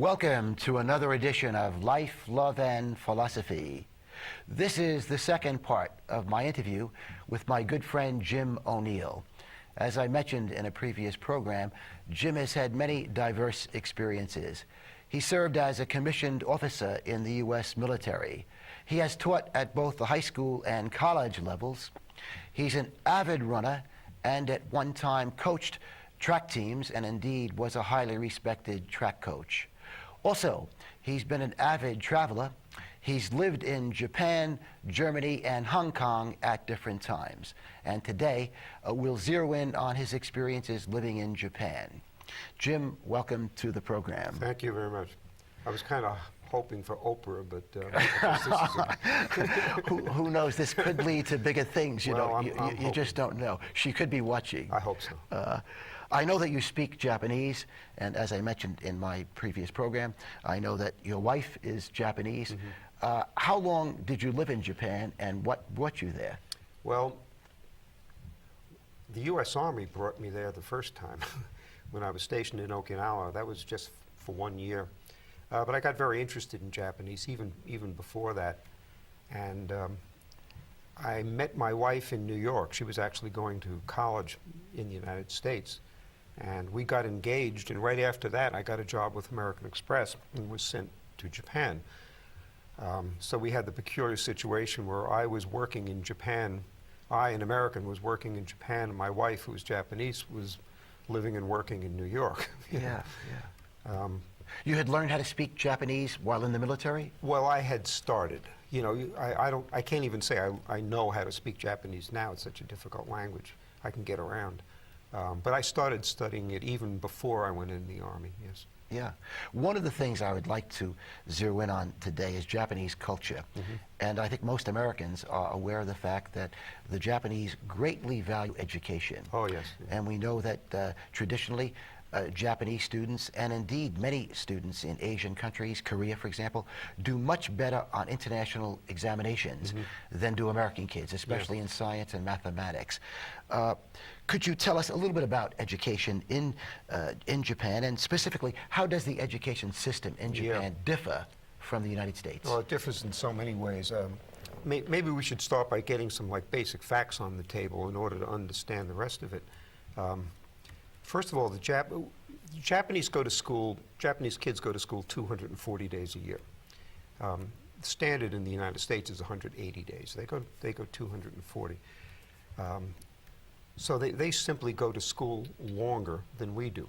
Welcome to another edition of Life, Love, and Philosophy. This is the second part of my interview with my good friend Jim O'Neill. As I mentioned in a previous program, Jim has had many diverse experiences. He served as a commissioned officer in the U.S. military. He has taught at both the high school and college levels. He's an avid runner and at one time coached track teams and indeed was a highly respected track coach. Also, he's been an avid traveler. He's lived in Japan, Germany, and Hong Kong at different times. And today, we'll zero in on his experiences living in Japan. Jim, welcome to the program. Thank you very much. I was kind of hoping for Oprah, but who knows? This could lead to bigger things. You well, know, you just don't know. She could be watching. I hope so. I know that you speak Japanese, and as I mentioned in my previous program, I know that your wife is Japanese. Mm-hmm. How long did you live in Japan, and what brought you there? Well, the U.S. Army brought me there the first time when I was stationed in Okinawa. That was just for 1 year. But I got very interested in Japanese even before that. And I met my wife in New York. She was actually going to college in the United States. And we got engaged, and right after that I got a job with American Express and was sent to Japan. So we had the peculiar situation where I was working in Japan. I, an American, was working in Japan, and my wife, who was Japanese, was living and working in New York. Yeah. You had learned how to speak Japanese while in the military? Well, I had started. You know, I can't even say I know how to speak Japanese now. It's such a difficult language. I can get around. But I started studying it even before I went in the Army, yes. Yeah. One of the things I would like to zero in on today is Japanese culture. Mm-hmm. And I think most Americans are aware of the fact that the Japanese greatly value education. Oh, yes. And we know that traditionally, Japanese students, and indeed many students in Asian countries, Korea for example, do much better on international examinations than do American kids, especially in science and mathematics. Could you tell us a little bit about education in Japan, and specifically, how does the education system in Japan differ from the United States? Well, it differs in so many ways. Maybe we should start by getting some basic facts on the table in order to understand the rest of it. First of all, the Japanese kids go to school 240 days a year. The standard in the United States is 180 days. They go 240. So they simply go to school longer than we do.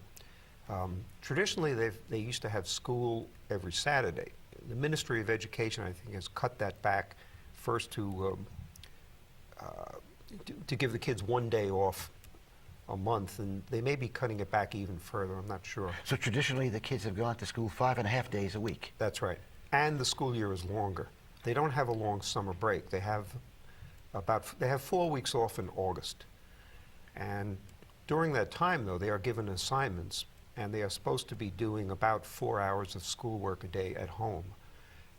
Traditionally, they used to have school every Saturday. The Ministry of Education, I think, has cut that back first to give the kids 1 day off a month, and they may be cutting it back even further. I'm not sure. So traditionally, the kids have gone to school 5.5 days a week. That's right. And the school year is longer. They don't have a long summer break. They have 4 weeks off in August. And during that time, though, they are given assignments, and they are supposed to be doing about 4 hours of schoolwork a day at home.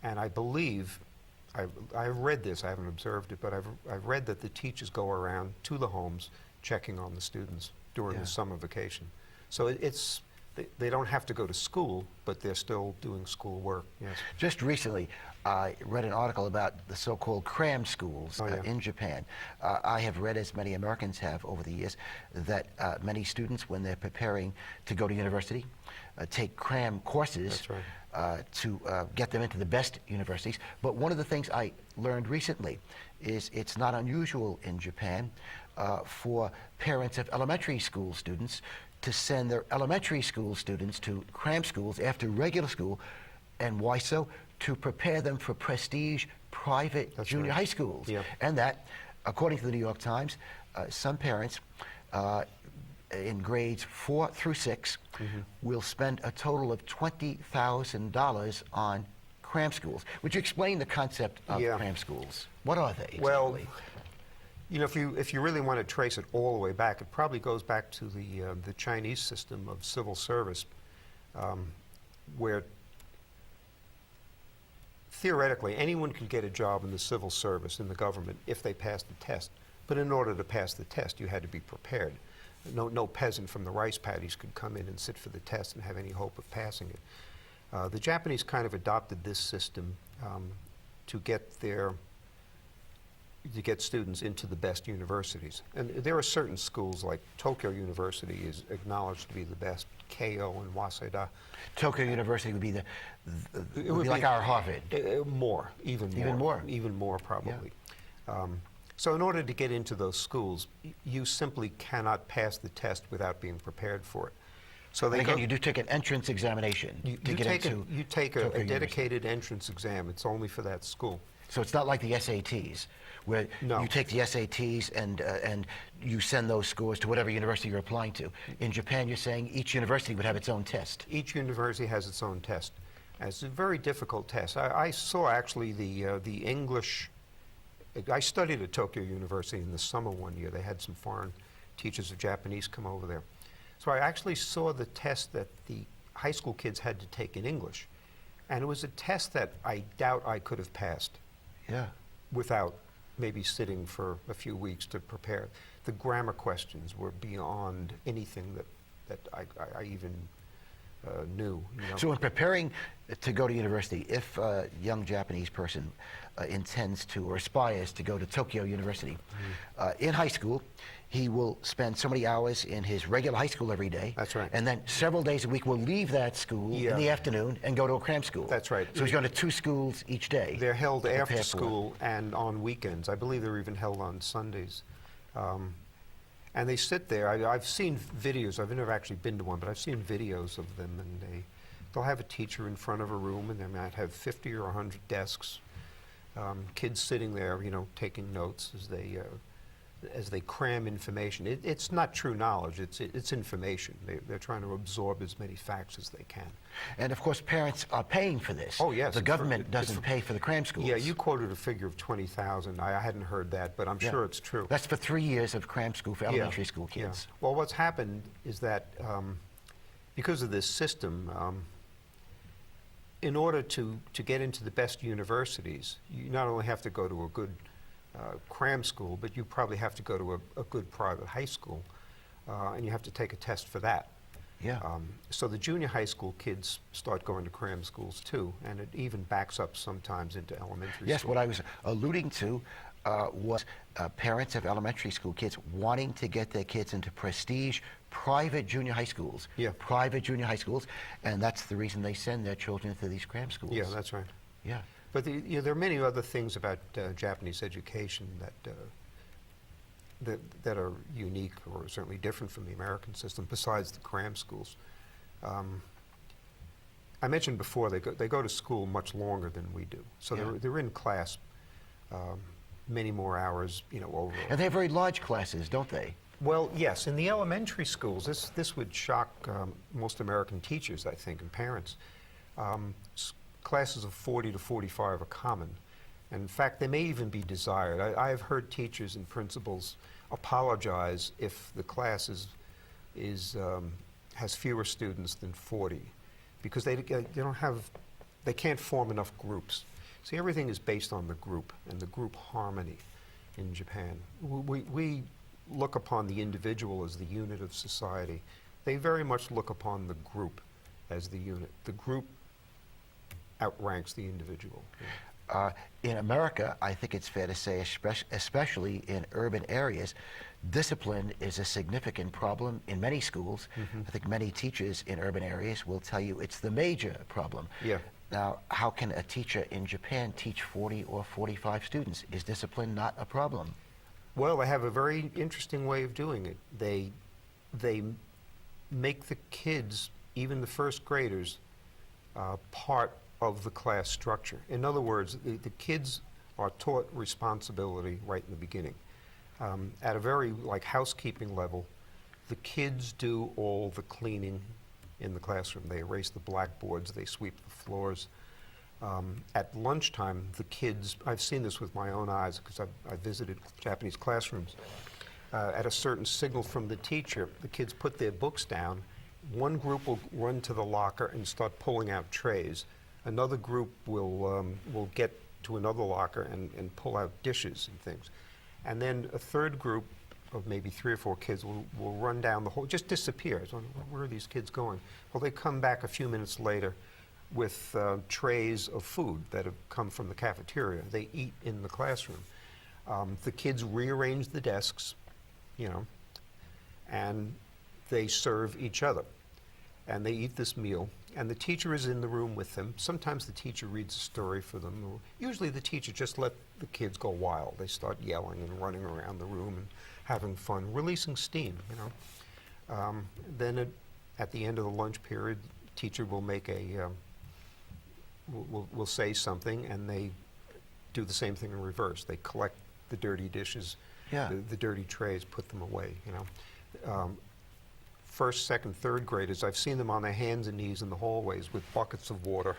And I believe, I've read this, I haven't observed it, but I've read that the teachers go around to the homes checking on the students during the summer vacation. So they don't have to go to school, but they're still doing school work, yes. Just recently, I read an article about the so-called cram schools in Japan. I have read, as many Americans have over the years, that many students, when they're preparing to go to university, take cram courses to get them into the best universities. But one of the things I learned recently is it's not unusual in Japan for parents of elementary school students to send their elementary school students to cram schools after regular school. And why so? To prepare them for prestige private junior high schools. Yeah. And that, according to the New York Times, some parents in grades 4 through 6 will spend a total of $20,000 on cram schools. Would you explain the concept of cram schools? What are they exactly? Well, you know, if you really want to trace it all the way back, it probably goes back to the Chinese system of civil service, where theoretically anyone could get a job in the civil service in the government if they passed the test. But in order to pass the test, you had to be prepared. No peasant from the rice paddies could come in and sit for the test and have any hope of passing it. The Japanese kind of adopted this system to get students into the best universities. And there are certain schools, like Tokyo University is acknowledged to be the best, Keio and Waseda. Tokyo University would be it would be like our Harvard. More, even more. Even more? Even more, probably. Yeah. So in order to get into those schools, you simply cannot pass the test without being prepared for it. So and again, you do take an entrance examination to get into You take a dedicated entrance exam. It's only for that school. So it's not like the SATs, where you take the SATs and you send those scores to whatever university you're applying to. In Japan, you're saying each university would have its own test. Each university has its own test. And it's a very difficult test. I saw actually the English. I studied at Tokyo University in the summer one year. They had some foreign teachers of Japanese come over there. So I actually saw the test that the high school kids had to take in English. And it was a test that I doubt I could have passed. Yeah. Without maybe sitting for a few weeks to prepare. The grammar questions were beyond anything that I even knew. You know? So in preparing to go to university, if a young Japanese person intends to or aspires to go to Tokyo University, in high school, he will spend so many hours in his regular high school every day. That's right. And then several days a week will leave that school in the afternoon and go to a cram school. That's right. So he's going to 2 schools each day. They're held after school and on weekends. I believe they're even held on Sundays. And they sit there. I've seen videos. I've never actually been to one, but I've seen videos of them. And they'll have a teacher in front of a room, and they might have 50 or 100 desks. Kids sitting there, you know, taking notes as they cram information. It's not true knowledge, it's information. They're trying to absorb as many facts as they can. And of course, parents are paying for this. Oh, yes. The government doesn't pay for the cram schools. Yeah, you quoted a figure of 20,000. I hadn't heard that, but I'm sure it's true. That's for 3 years of cram school for elementary school kids. Yeah. Well, what's happened is that because of this system, in order to get into the best universities, you not only have to go to a good cram school, but you probably have to go to a good private high school, and you have to take a test for that. Yeah. So the junior high school kids start going to cram schools too, and it even backs up sometimes into elementary school. Yes, what I was alluding to was parents of elementary school kids wanting to get their kids into prestige private junior high schools. Yeah. Private junior high schools, and that's the reason they send their children to these cram schools. Yeah, that's right. Yeah. But there are many other things about Japanese education that are unique or certainly different from the American system, besides the cram schools. I mentioned before they go to school much longer than we do, so they're in class many more hours, you know, overall. And they have very large classes, don't they? Well, yes. In the elementary schools, this would shock most American teachers, I think, and parents. Classes of 40 to 45 are common. And in fact, they may even be desired. I have heard teachers and principals apologize if the class has fewer students than 40, because they can't form enough groups. See, everything is based on the group and the group harmony in Japan. We look upon the individual as the unit of society. They very much look upon the group as the unit. The group outranks the individual. In America, I think it's fair to say, especially in urban areas, discipline is a significant problem in many schools. I think many teachers in urban areas will tell you it's the major problem. Yeah. Now, how can a teacher in Japan teach 40 or 45 students? Is discipline not a problem? Well, they have a very interesting way of doing it. They make the kids, even the first graders, part of the class structure. In other words, the kids are taught responsibility right in the beginning. At a very housekeeping level, the kids do all the cleaning in the classroom. They erase the blackboards, they sweep the floors. At lunchtime, the kids, I've seen this with my own eyes because I've visited Japanese classrooms. At a certain signal from the teacher, the kids put their books down. One group will run to the locker and start pulling out trays. Another group will get to another locker and pull out dishes and things. And then a third group of maybe 3 or 4 kids will run down the whole, just disappear. So where are these kids going? Well, they come back a few minutes later with trays of food that have come from the cafeteria. They eat in the classroom. The kids rearrange the desks, you know, and they serve each other. And they eat this meal, and the teacher is in the room with them. Sometimes the teacher reads a story for them. Usually the teacher just let the kids go wild. They start yelling and running around the room and having fun, releasing steam, you know. Then at the end of the lunch period, the teacher will make a, will say something, and they do the same thing in reverse. They collect the dirty dishes, the dirty trays, put them away, you know. First, second, third graders, I've seen them on their hands and knees in the hallways with buckets of water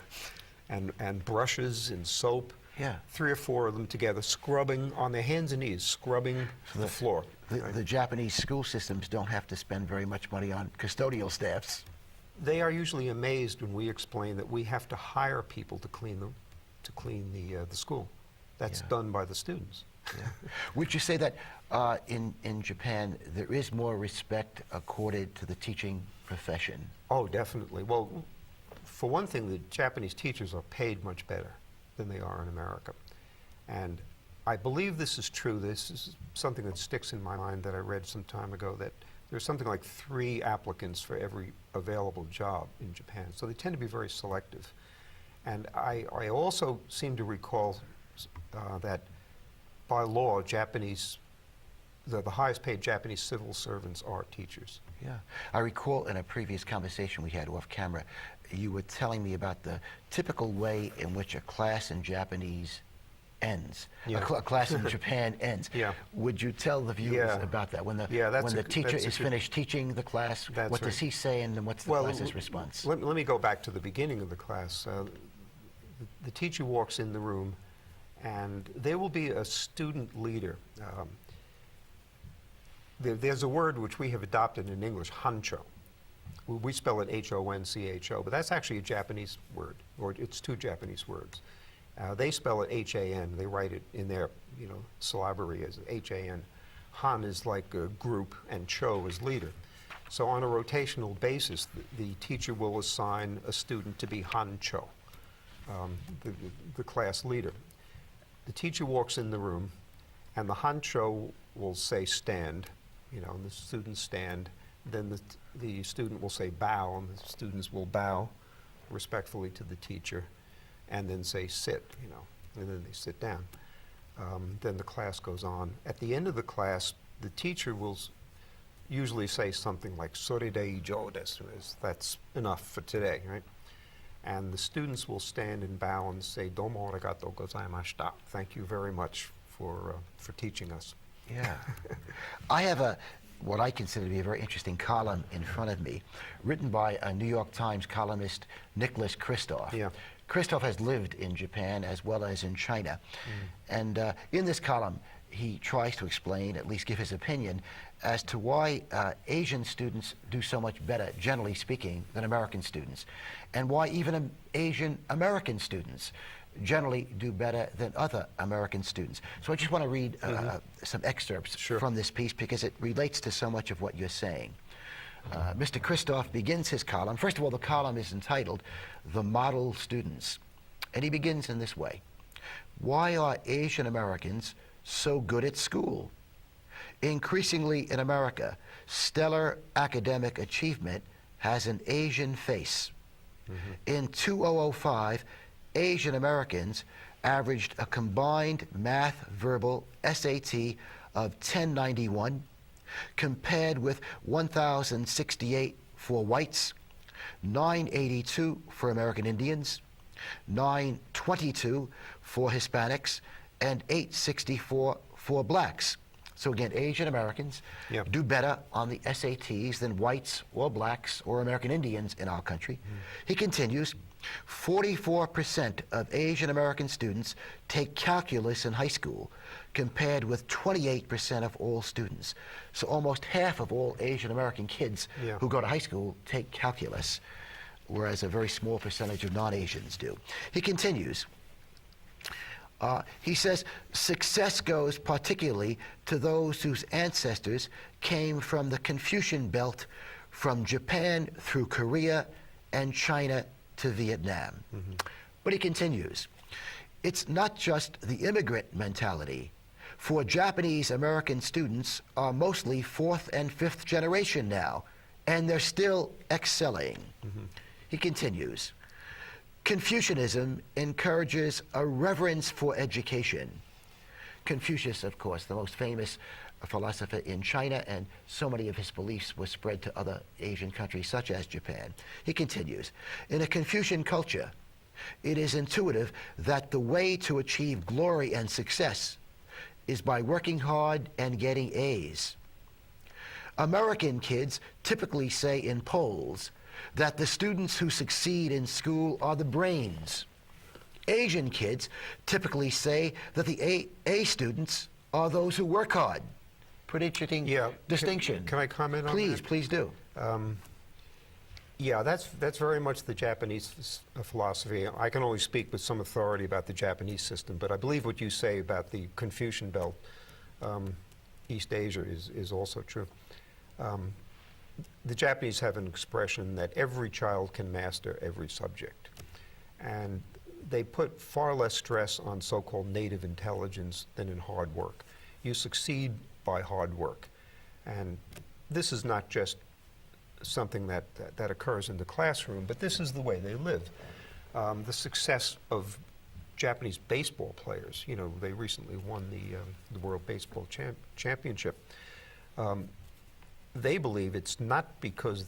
and brushes and soap. Yeah. 3 or 4 of them together, scrubbing on their hands and knees, scrubbing the floor. The Japanese school systems don't have to spend very much money on custodial staffs. They are usually amazed when we explain that we have to hire people to clean the school. That's done by the students. Yeah. Would you say that in Japan there is more respect accorded to the teaching profession? Oh, definitely. Well, for one thing, the Japanese teachers are paid much better than they are in America. And I believe this is true. This is something that sticks in my mind that I read some time ago, that there's something like 3 applicants for every available job in Japan. So they tend to be very selective. And I also seem to recall that by law, the highest paid Japanese civil servants are teachers. Yeah. I recall in a previous conversation we had off camera, you were telling me about the typical way in which a class in Japanese ends. Yeah. A class in Japan ends. Yeah. Would you tell the viewers about that? When the teacher is finished teaching the class, what does he say, and then what's the class's response? Let me go back to the beginning of the class. The teacher walks in the room, and there will be a student leader. There's a word which we have adopted in English, hancho. We spell it H-O-N-C-H-O, but that's actually a Japanese word, or it's 2 Japanese words. They spell it H-A-N. They write it in their, syllabary as H-A-N. Han is like a group, and cho is leader. So on a rotational basis, the teacher will assign a student to be hancho, the class leader. The teacher walks in the room, and the hancho will say stand, and the students stand. Then the student will say bow, and the students will bow respectfully to the teacher, and then say sit, and then they sit down. Then the class goes on. At the end of the class, the teacher will usually say something like "Sore de ijo desu," that's enough for today, right? And the students will stand and bow and say "Domo arigatou gozaimashita." Thank you very much for teaching us. Yeah. I have what I consider to be a very interesting column in front of me, written by a New York Times columnist, Nicholas Kristof. Yeah. Kristof has lived in Japan as well as in China. And in this column, he tries to explain, at least give his opinion, as to why Asian students do so much better, generally speaking, than American students, and why even Asian American students generally do better than other American students. So I just want to read some excerpts from this piece because it relates to so much of what you're saying. Mr. Kristof begins his column. First of all, the column is entitled "The Model Students," and he begins in this way. Why are Asian Americans so good at school? Increasingly in America, stellar academic achievement has an Asian face. In 2005, Asian Americans averaged a combined math verbal SAT of 1091, compared with 1,068 for whites, 982 for American Indians, 922 for Hispanics, and 864 for blacks. So again, Asian Americans do better on the SATs than whites or blacks or American Indians in our country. He continues, 44% of Asian American students take calculus in high school, compared with 28% of all students. So almost half of all Asian American kids who go to high school take calculus, whereas a very small percentage of non-Asians do. He continues, he says, success goes particularly to those whose ancestors came from the Confucian belt from Japan through Korea and China to Vietnam. But he continues, it's not just the immigrant mentality. For Japanese American students are mostly fourth and fifth generation now, and they're still excelling. He continues, Confucianism encourages a reverence for education. Confucius, of course, the most famous philosopher in China, and so many of his beliefs were spread to other Asian countries such as Japan. He continues, in a Confucian culture, it is intuitive that the way to achieve glory and success is by working hard and getting A's. American kids typically say in polls that the students who succeed in school are the brains. Asian kids typically say that the A students are those who work hard. Pretty interesting distinction. Can I comment on that? Please do. Yeah, that's very much the Japanese philosophy. I can only speak with some authority about the Japanese system, but I believe what you say about the Confucian belt, East Asia, is also true. The Japanese have an expression that every child can master every subject. And they put far less stress on so-called native intelligence than in hard work. You succeed by hard work. And this is not just something that occurs in the classroom, but this is the way they live. The success of Japanese baseball players, you know, they recently won the World Baseball Championship. They believe it's not because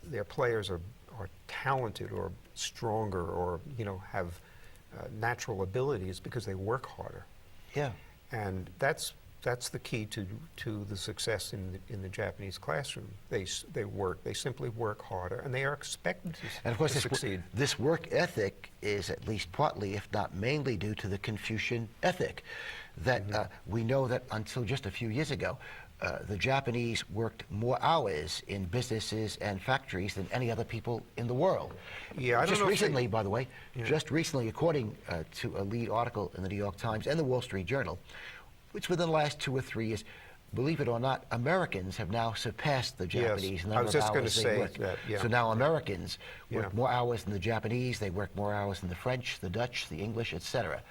their players are talented or stronger or, you know, have natural abilities, because they work harder. Yeah. And that's the key to the success in the Japanese classroom. They simply work harder, and they are expected to And of course, succeed. This work ethic is at least partly, if not mainly, due to the Confucian ethic. That we know that until just a few years ago, the Japanese worked more hours in businesses and factories than any other people in the world. Yeah, I don't just know recently, by the way, just recently, according to a lead article in the New York Times and the Wall Street Journal, which within the last 2 or 3 years, believe it or not, Americans have now surpassed the Japanese in the number of hours they work. So now Americans work more hours than the Japanese, they work more hours than the French, the Dutch, the English, etc.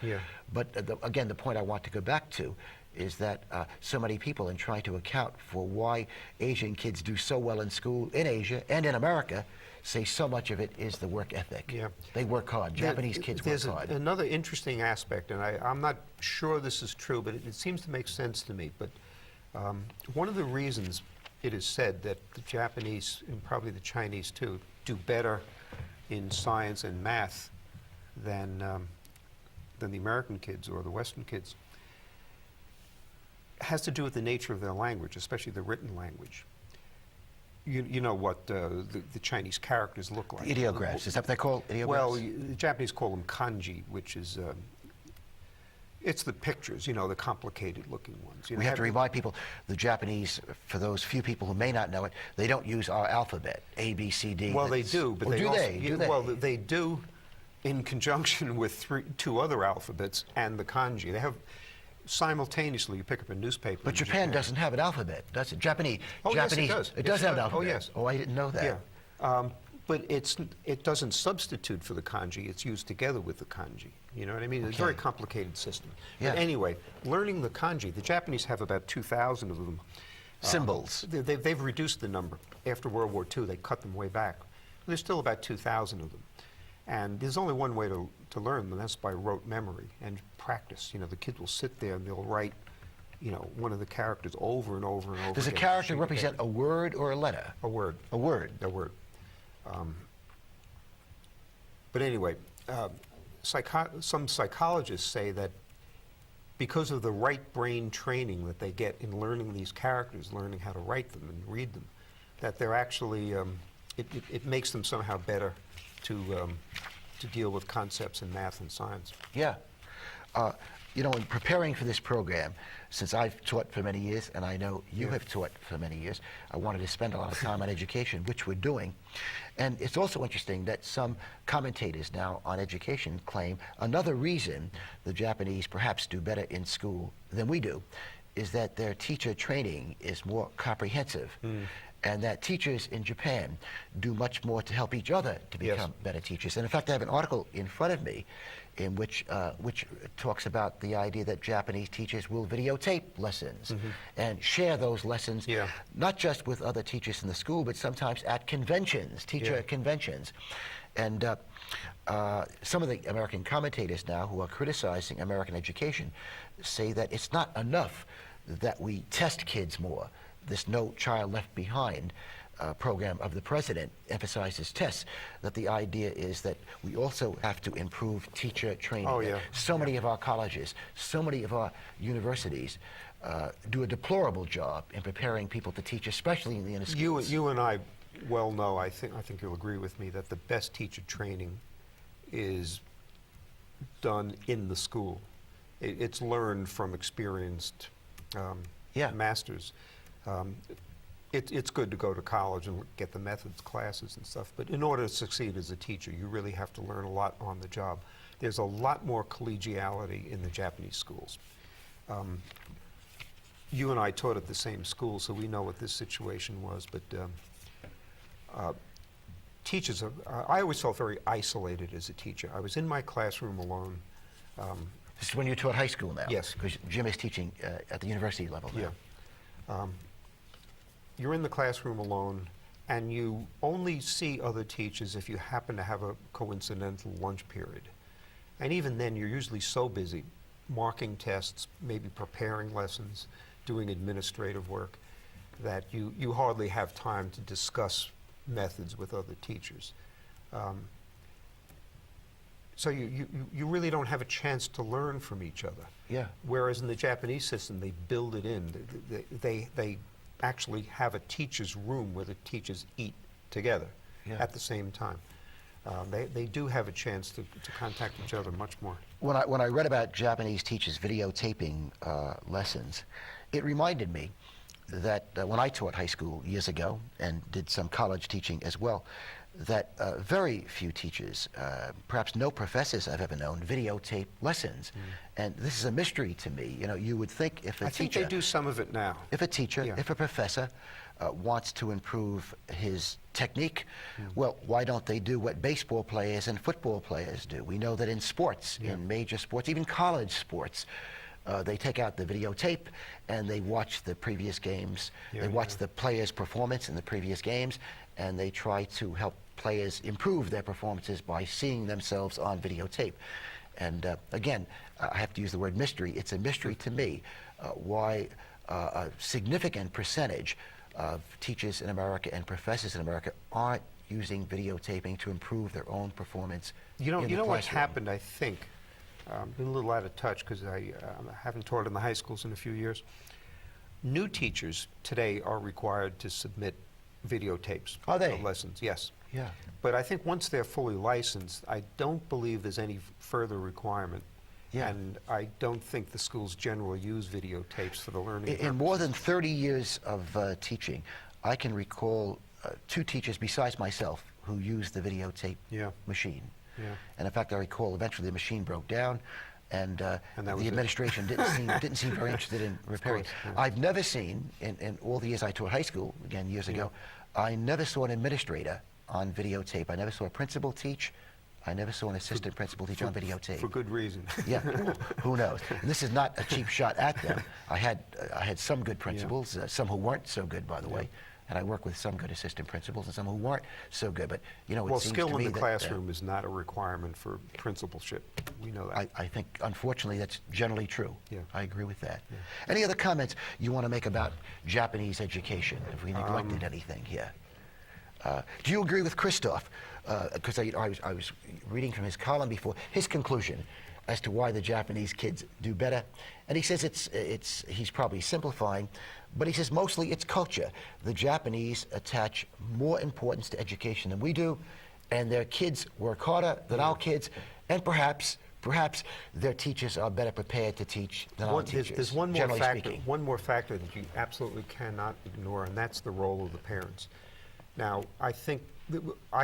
But again, the point I want to go back to is that so many people, in trying to account for why Asian kids do so well in school in Asia and in America, say so much of it is the work ethic. They work hard. Japanese kids work hard. There's another interesting aspect, and I'm not sure this is true, but it seems to make sense to me. But one of the reasons it is said that the Japanese, and probably the Chinese too, do better in science and math than the American kids or the Western kids has to do with the nature of their language, especially the written language. You know what the Chinese characters look like. The ideographs, is that what they call ideographs? Well, the Japanese call them kanji, which is, it's the pictures, you know, the complicated looking ones. You know, we have to remind people, the Japanese, for those few people who may not know it, they don't use our alphabet, A, B, C, D. Well, they do, but do they? Well, they do in conjunction with two other alphabets and the kanji. They have simultaneously, you pick up a newspaper. But Japan doesn't have an alphabet, does it? Japanese. Oh, Japanese, yes, it does. It does have an alphabet. Oh, yes. Oh, I didn't know that. Yeah. But it doesn't substitute for the kanji. It's used together with the kanji. You know what I mean? It's a very complicated system. Yeah. But anyway, learning the kanji, the Japanese have about 2,000 of them. Symbols. They've reduced the number. After World War II, they cut them way back. There's still about 2,000 of them. And there's only one way to learn them, and that's by rote memory and practice. You know, the kids will sit there and they'll write, you know, one of the characters over and over and over Does a again. character represent a word or a letter? A word. A word. A word. But anyway, some psychologists say that because of the right brain training that they get in learning these characters, learning how to write them and read them, that they're actually, it makes them somehow better to deal with concepts in math and science. Yeah. You know, in preparing for this program, since I've taught for many years, and I know you have taught for many years, I wanted to spend a lot of time on education, which we're doing. And it's also interesting that some commentators now on education claim another reason the Japanese perhaps do better in school than we do is that their teacher training is more comprehensive, and that teachers in Japan do much more to help each other to become better teachers. And in fact, I have an article in front of me in which talks about the idea that Japanese teachers will videotape lessons and share those lessons, not just with other teachers in the school, but sometimes at conventions, teacher conventions. And some of the American commentators now who are criticizing American education say that it's not enough that we test kids more. This No Child Left Behind program of the president emphasizes tests, that the idea is that we also have to improve teacher training. So many of our colleges, so many of our universities do a deplorable job in preparing people to teach, especially in the inner schools. You and I well know, I think you'll agree with me, that the best teacher training is done in the school. It's learned from experienced masters. It's good to go to college and get the methods classes and stuff, but in order to succeed as a teacher, you really have to learn a lot on the job. There's a lot more collegiality in the Japanese schools. You and I taught at the same school, so we know what this situation was, but teachers, I always felt very isolated as a teacher. I was in my classroom alone. This is when you taught high school now? Yes. Because Jim is teaching at the university level now. Yeah. You're in the classroom alone, and you only see other teachers if you happen to have a coincidental lunch period. And even then, you're usually so busy marking tests, maybe preparing lessons, doing administrative work, that you hardly have time to discuss methods with other teachers. So you really don't have a chance to learn from each other. Yeah. Whereas in the Japanese system, they build it in. They actually have a teacher's room where the teachers eat together at the same time. They do have a chance to contact each other much more. When I read about Japanese teachers videotaping lessons, it reminded me that when I taught high school years ago and did some college teaching as well, that very few teachers, perhaps no professors I've ever known, videotape lessons. And this is a mystery to me. You know, you would think if a teacher... I think they do some of it now. If a teacher, if a professor wants to improve his technique, well, why don't they do what baseball players and football players do? We know that in sports, in major sports, even college sports, they take out the videotape and they watch the previous games. They watch the players' performance in the previous games, and they try to help players improve their performances by seeing themselves on videotape. And again, I have to use the word mystery. It's a mystery to me why a significant percentage of teachers in America and professors in America aren't using videotaping to improve their own performance. You know what happened, I think, been a little out of touch because I haven't taught in the high schools in a few years. New teachers today are required to submit videotapes Are they? of lessons. Yes. Yeah. But I think once they're fully licensed, I don't believe there's any further requirement. Yeah. And I don't think the schools generally use videotapes for the learning In more than 30 years of teaching, I can recall 2 teachers besides myself who used the videotape machine. Yeah. And in fact, I recall eventually the machine broke down, and the administration didn't seem very interested in repairing. I've never seen, in all the years I taught high school, again years ago, I never saw an administrator on videotape. I never saw a principal teach. I never saw an assistant principal teach on videotape. For good reason. Yeah, who knows? And this is not a cheap shot at them. I had some good principals, some who weren't so good, by the way. And I work with some good assistant principals and some who weren't so good. But you know, it seems to me that skill in the classroom is not a requirement for principalship. We know that. I think, unfortunately, that's generally true. Yeah. I agree with that. Yeah. Any other comments you want to make about Japanese education? Have we neglected anything here? Do you agree with Christoph? Because I was reading from his column before, his conclusion as to why the Japanese kids do better. And he says he's probably simplifying, but he says mostly it's culture. The Japanese attach more importance to education than we do, and their kids work harder than our kids, and perhaps their teachers are better prepared to teach than our teachers. There's one more factor that you absolutely cannot ignore, and that's the role of the parents. Now, I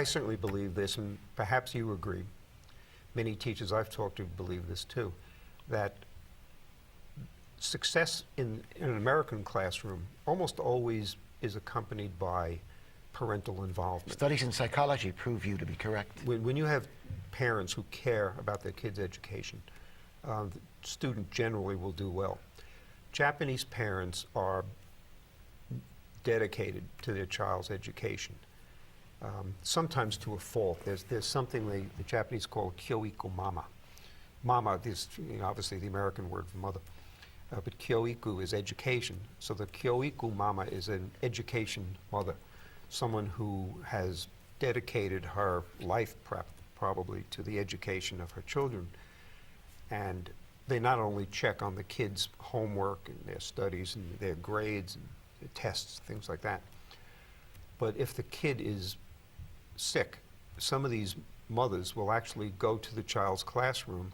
certainly believe this, and perhaps you agree. Many teachers I've talked to believe this too, that success in an American classroom almost always is accompanied by parental involvement. Studies in psychology prove you to be correct. When you have parents who care about their kids' education, the student generally will do well. Japanese parents are dedicated to their child's education, sometimes to a fault. There's something the Japanese call kyoiku mama. Mama is obviously the American word for mother, but kyoiku is education. So the kyoiku mama is an education mother, someone who has dedicated her life probably to the education of her children. And they not only check on the kids' homework and their studies and their grades and their tests, things like that, but if the kid is sick, some of these mothers will actually go to the child's classroom,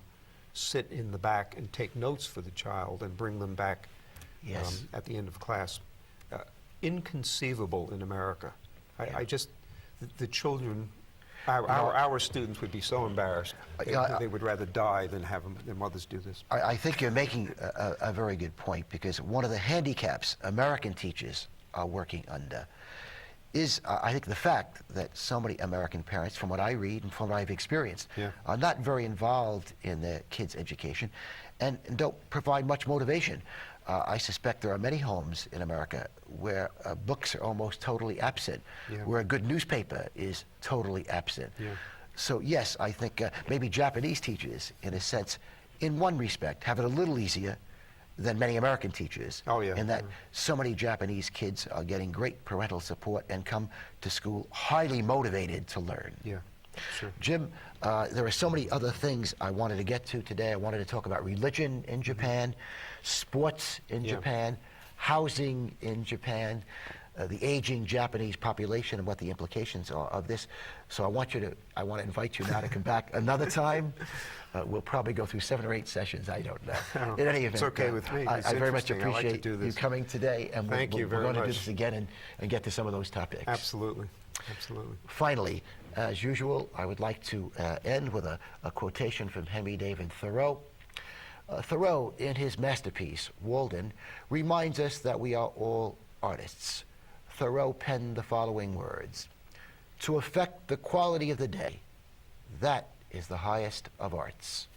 sit in the back and take notes for the child and bring them back Yes. at the end of class. Inconceivable in America. I just, the children, our students would be so embarrassed. They would rather die than have their mothers do this. I think you're making a very good point, because one of the handicaps American teachers are working under is, I think, the fact that so many American parents, from what I read and from what I've experienced, Yeah. are not very involved in their kids' education and don't provide much motivation. I suspect there are many homes in America where books are almost totally absent, Yeah. where a good newspaper is totally absent. Yeah. So yes, I think maybe Japanese teachers, in a sense, in one respect, have it a little easier than many American teachers. Oh, yeah. In that so many Japanese kids are getting great parental support and come to school highly motivated to learn. Yeah, sure. Jim, there are so many other things I wanted to get to today. I wanted to talk about religion in Japan, sports in Yeah. Japan, housing in Japan, the aging Japanese population and what the implications are of this. So I want to invite you now to come back another time. We'll probably go through 7 or 8 sessions. I don't know. In any event, It's okay with me. I It's very much interesting. I like to appreciate do you this. coming today, and Thank you we're very going to do much. this again and get to some of those topics. Absolutely, absolutely. Finally, as usual, I would like to end with a quotation from Henry David Thoreau. Thoreau, in his masterpiece, Walden, reminds us that we are all artists. Thoreau penned the following words: "To affect the quality of the day, that is the highest of arts."